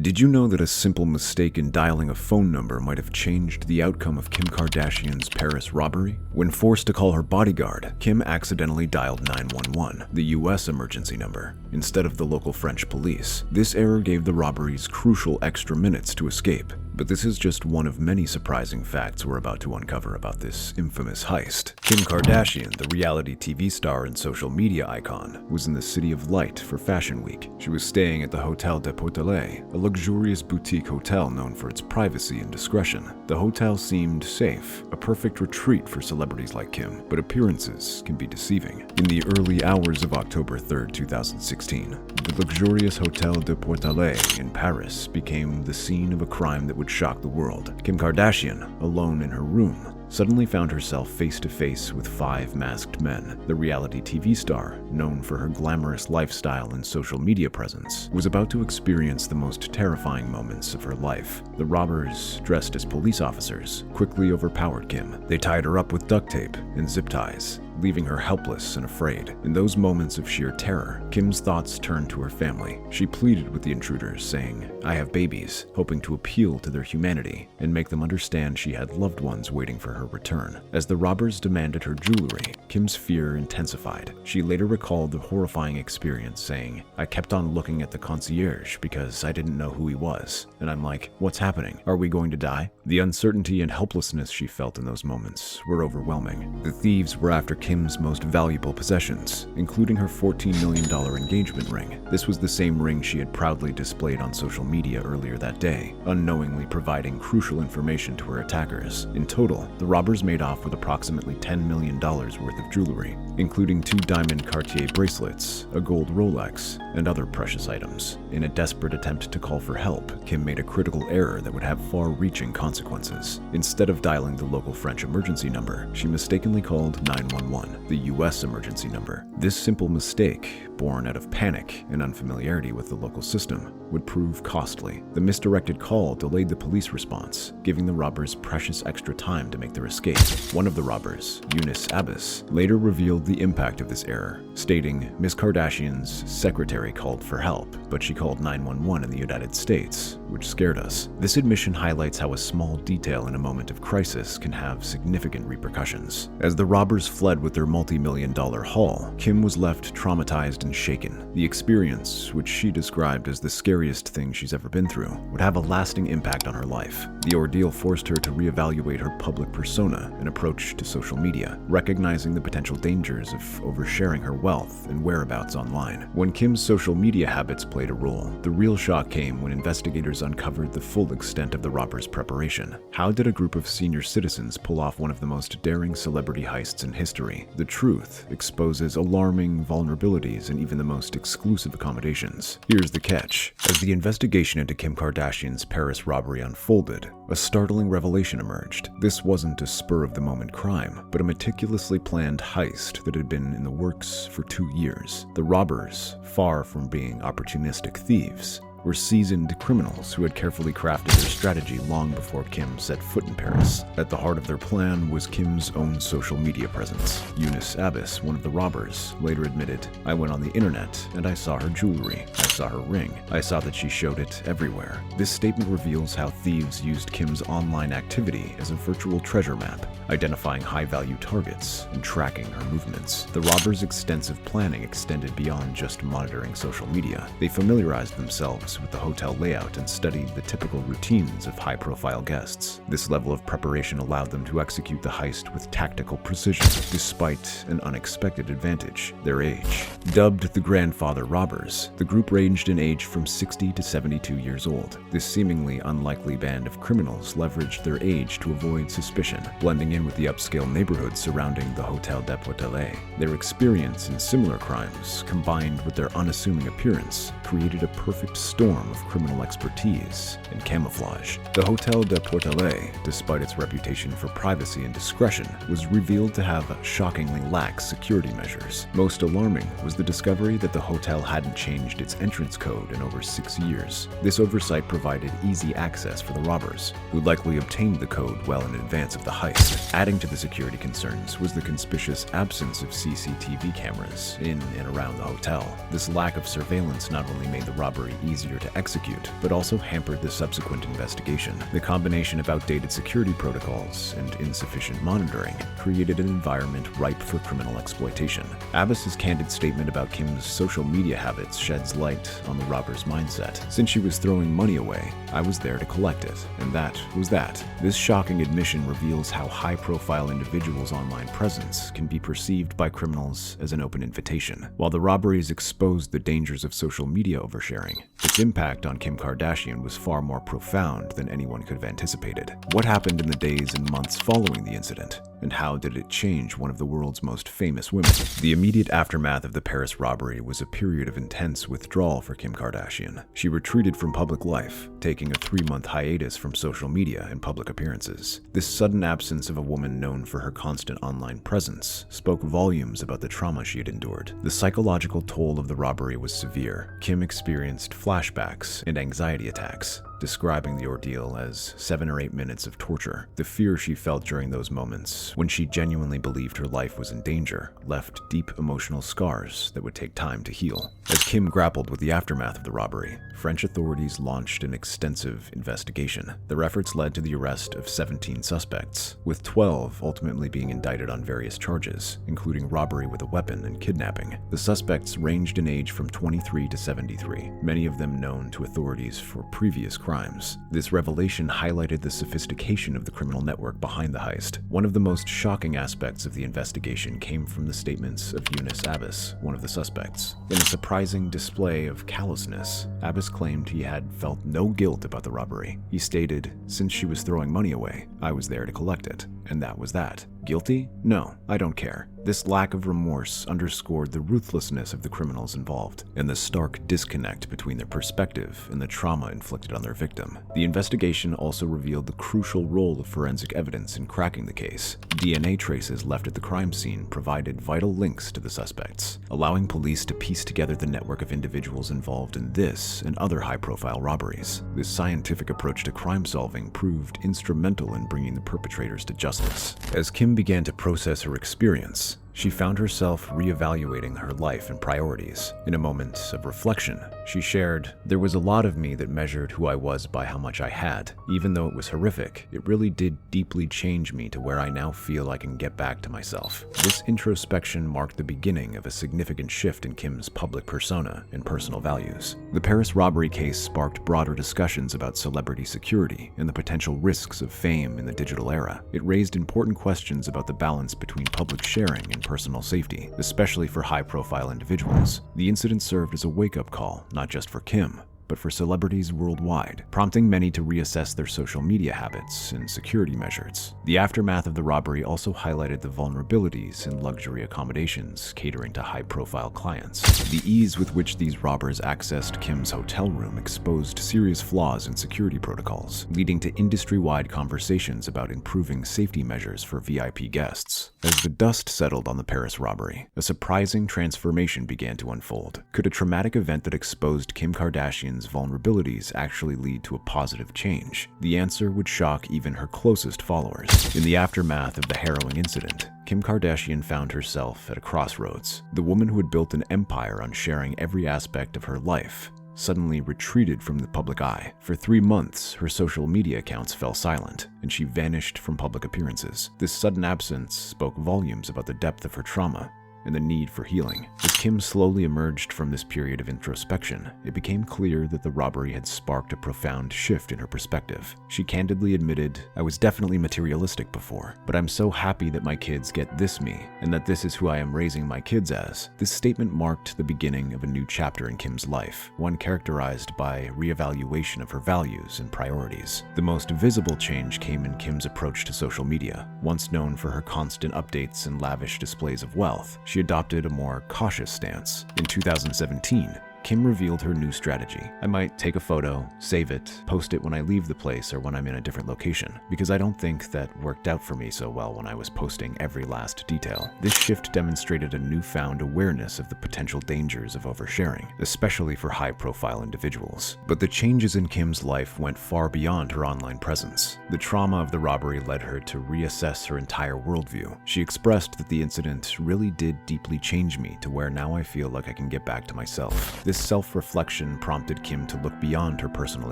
Did you know that a simple mistake in dialing a phone number might have changed the outcome of Kim Kardashian's Paris robbery? When forced to call her bodyguard, Kim accidentally dialed 911, the US emergency number, instead of the local French police. This error gave the robberies crucial extra minutes to escape. But this is just one of many surprising facts we're about to uncover about this infamous heist. Kim Kardashian, the reality TV star and social media icon, was in the City of Light for Fashion Week. She was staying at the Hotel de Portelet, a luxurious boutique hotel known for its privacy and discretion. The hotel seemed safe, a perfect retreat for celebrities like Kim, but appearances can be deceiving. In the early hours of October 3, 2016, the luxurious Hotel de Portelet in Paris became the scene of a crime that would shock the world. Kim Kardashian, alone in her room, suddenly found herself face-to-face with 5 masked men. The reality TV star, known for her glamorous lifestyle and social media presence, was about to experience the most terrifying moments of her life. The robbers, dressed as police officers, quickly overpowered Kim. They tied her up with duct tape and zip ties, leaving her helpless and afraid. In those moments of sheer terror, Kim's thoughts turned to her family. She pleaded with the intruders, saying, "I have babies," hoping to appeal to their humanity and make them understand she had loved ones waiting for her return. As the robbers demanded her jewelry, Kim's fear intensified. She later recalled the horrifying experience, saying, "I kept on looking at the concierge because I didn't know who he was. And I'm like, what's happening? Are we going to die?" The uncertainty and helplessness she felt in those moments were overwhelming. The thieves were after Kim's most valuable possessions, including her $14 million engagement ring. This was the same ring she had proudly displayed on social media earlier that day, unknowingly providing crucial information to her attackers. In total, the robbers made off with approximately $10 million worth of jewelry, including 2 diamond Cartier bracelets, a gold Rolex, and other precious items. In a desperate attempt to call for help, Kim made a critical error that would have far-reaching consequences. Instead of dialing the local French emergency number, she mistakenly called 911, the US emergency number. This simple mistake, born out of panic and unfamiliarity with the local system, would prove costly. The misdirected call delayed the police response, giving the robbers precious extra time to make their escape. One of the robbers, Eunice Abbas, later revealed the impact of this error, stating, "Ms. Kardashian's secretary called for help, but she called 911 in the United States, which scared us." This admission highlights how a small detail in a moment of crisis can have significant repercussions. As the robbers fled with their multi-million-dollar haul, Kim was left traumatized and shaken. The experience, which she described as the scariest thing she's ever been through, would have a lasting impact on her life. The ordeal forced her to reevaluate her public persona and approach to social media, recognizing the potential dangers of oversharing her wealth and whereabouts online. When Kim's social media habits played a role, the real shock came when investigators uncovered the full extent of the robbers' preparation. How did a group of senior citizens pull off one of the most daring celebrity heists in history? The truth exposes alarming vulnerabilities in even the most exclusive accommodations. Here's the catch. As the investigation into Kim Kardashian's Paris robbery unfolded, a startling revelation emerged. This wasn't a spur-of-the-moment crime, but a meticulously planned heist that had been in the works for 2 years. The robbers, far from being opportunistic thieves, were seasoned criminals who had carefully crafted their strategy long before Kim set foot in Paris. At the heart of their plan was Kim's own social media presence. Eunice Abbas, one of the robbers, later admitted, "I went on the internet and I saw her jewelry. I saw her ring. I saw that she showed it everywhere." This statement reveals how thieves used Kim's online activity as a virtual treasure map, identifying high-value targets and tracking her movements. The robbers' extensive planning extended beyond just monitoring social media. They familiarized themselves with the hotel layout and studied the typical routines of high-profile guests. This level of preparation allowed them to execute the heist with tactical precision, despite an unexpected advantage: their age. Dubbed the grandfather robbers, the group ranged in age from 60 to 72 years old. This seemingly unlikely band of criminals leveraged their age to avoid suspicion, blending in with the upscale neighborhoods surrounding the Hotel de Portelet. Their experience in similar crimes, combined with their unassuming appearance, created a perfect storm of criminal expertise and camouflage. The Hotel de Portelet, despite its reputation for privacy and discretion, was revealed to have shockingly lax security measures. Most alarming was the discovery that the hotel hadn't changed its entrance entrance code in over 6 years. This oversight provided easy access for the robbers, who likely obtained the code well in advance of the heist. Adding to the security concerns was the conspicuous absence of CCTV cameras in and around the hotel. This lack of surveillance not only made the robbery easier to execute, but also hampered the subsequent investigation. The combination of outdated security protocols and insufficient monitoring created an environment ripe for criminal exploitation. Abbas's candid statement about Kim's social media habits sheds light on the robber's mindset. Since she was throwing money away, I was there to collect it, and that was that. This shocking admission reveals how high-profile individuals' online presence can be perceived by criminals as an open invitation. While the robberies exposed the dangers of social media oversharing, its impact on Kim Kardashian was far more profound than anyone could have anticipated. What happened in the days and months following the incident, and how did it change one of the world's most famous women? The immediate aftermath of the Paris robbery was a period of intense withdrawal for Kim Kardashian. She retreated from public life, taking a 3-month hiatus from social media and public appearances. This sudden absence of a woman known for her constant online presence spoke volumes about the trauma she had endured. The psychological toll of the robbery was severe. Kim experienced flashbacks and anxiety attacks, describing the ordeal as 7 or 8 minutes of torture. The fear she felt during those moments, when she genuinely believed her life was in danger, left deep emotional scars that would take time to heal. As Kim grappled with the aftermath of the robbery, French authorities launched an extensive investigation. Their efforts led to the arrest of 17 suspects, with 12 ultimately being indicted on various charges, including robbery with a weapon and kidnapping. The suspects ranged in age from 23 to 73, many of them known to authorities for previous crimes. This revelation highlighted the sophistication of the criminal network behind the heist. One of the most shocking aspects of the investigation came from the statements of Yunus Abbas, one of the suspects. In a surprising display of callousness, Abbas claimed he had felt no guilt about the robbery. He stated, "Since she was throwing money away, I was there to collect it, and that was that. Guilty? No, I don't care." This lack of remorse underscored the ruthlessness of the criminals involved and the stark disconnect between their perspective and the trauma inflicted on their victim. The investigation also revealed the crucial role of forensic evidence in cracking the case. DNA traces left at the crime scene provided vital links to the suspects, allowing police to piece together the network of individuals involved in this and other high-profile robberies. This scientific approach to crime solving proved instrumental in bringing the perpetrators to justice. As Kim began to process her experience, she found herself reevaluating her life and priorities. In a moment of reflection, she shared, "There was a lot of me that measured who I was by how much I had. Even though it was horrific, it really did deeply change me to where I now feel I can get back to myself." This introspection marked the beginning of a significant shift in Kim's public persona and personal values. The Paris robbery case sparked broader discussions about celebrity security and the potential risks of fame in the digital era. It raised important questions about the balance between public sharing and personal safety, especially for high-profile individuals. The incident served as a wake-up call, not just for Kim, but for celebrities worldwide, prompting many to reassess their social media habits and security measures. The aftermath of the robbery also highlighted the vulnerabilities in luxury accommodations catering to high-profile clients. The ease with which these robbers accessed Kim's hotel room exposed serious flaws in security protocols, leading to industry-wide conversations about improving safety measures for VIP guests. As the dust settled on the Paris robbery, a surprising transformation began to unfold. Could a traumatic event that exposed Kim Kardashian's vulnerabilities actually lead to a positive change? The answer would shock even her closest followers. In the aftermath of the harrowing incident, Kim Kardashian found herself at a crossroads. The woman who had built an empire on sharing every aspect of her life suddenly retreated from the public eye. For 3 months, her social media accounts fell silent, and she vanished from public appearances. This sudden absence spoke volumes about the depth of her trauma and the need for healing. As Kim slowly emerged from this period of introspection, it became clear that the robbery had sparked a profound shift in her perspective. She candidly admitted, "I was definitely materialistic before, but I'm so happy that my kids get this me, and that this is who I am raising my kids as." This statement marked the beginning of a new chapter in Kim's life, one characterized by reevaluation of her values and priorities. The most visible change came in Kim's approach to social media. Once known for her constant updates and lavish displays of wealth, she adopted a more cautious stance. In 2017, Kim revealed her new strategy. I might take a photo, save it, post it when I leave the place or when I'm in a different location, because I don't think that worked out for me so well when I was posting every last detail. This shift demonstrated a newfound awareness of the potential dangers of oversharing, especially for high-profile individuals. But the changes in Kim's life went far beyond her online presence. The trauma of the robbery led her to reassess her entire worldview. She expressed that the incident really did deeply change me to where now I feel like I can get back to myself. This self-reflection prompted Kim to look beyond her personal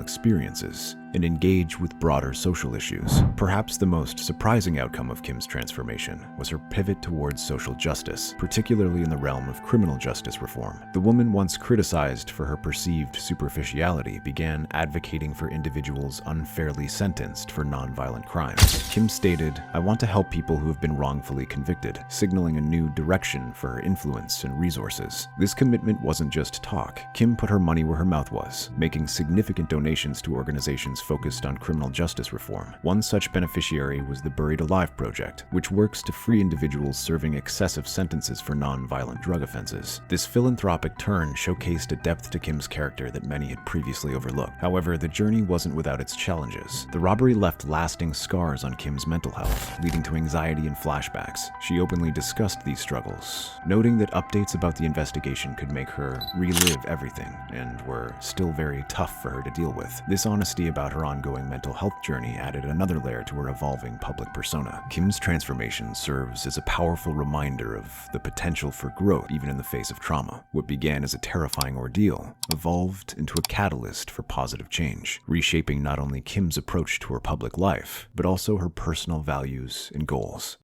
experiences and engage with broader social issues. Perhaps the most surprising outcome of Kim's transformation was her pivot towards social justice, particularly in the realm of criminal justice reform. The woman once criticized for her perceived superficiality began advocating for individuals unfairly sentenced for nonviolent crimes. Kim stated, "I want to help people who have been wrongfully convicted," signaling a new direction for her influence and resources. This commitment wasn't just talk. Kim put her money where her mouth was, making significant donations to organizations focused on criminal justice reform. One such beneficiary was the Buried Alive Project, which works to free individuals serving excessive sentences for non-violent drug offenses. This philanthropic turn showcased a depth to Kim's character that many had previously overlooked. However, the journey wasn't without its challenges. The robbery left lasting scars on Kim's mental health, leading to anxiety and flashbacks. She openly discussed these struggles, noting that updates about the investigation could make her relive everything and were still very tough for her to deal with. This honesty about her ongoing mental health journey added another layer to her evolving public persona. Kim's transformation serves as a powerful reminder of the potential for growth even in the face of trauma. What began as a terrifying ordeal evolved into a catalyst for positive change, reshaping not only Kim's approach to her public life, but also her personal values and goals.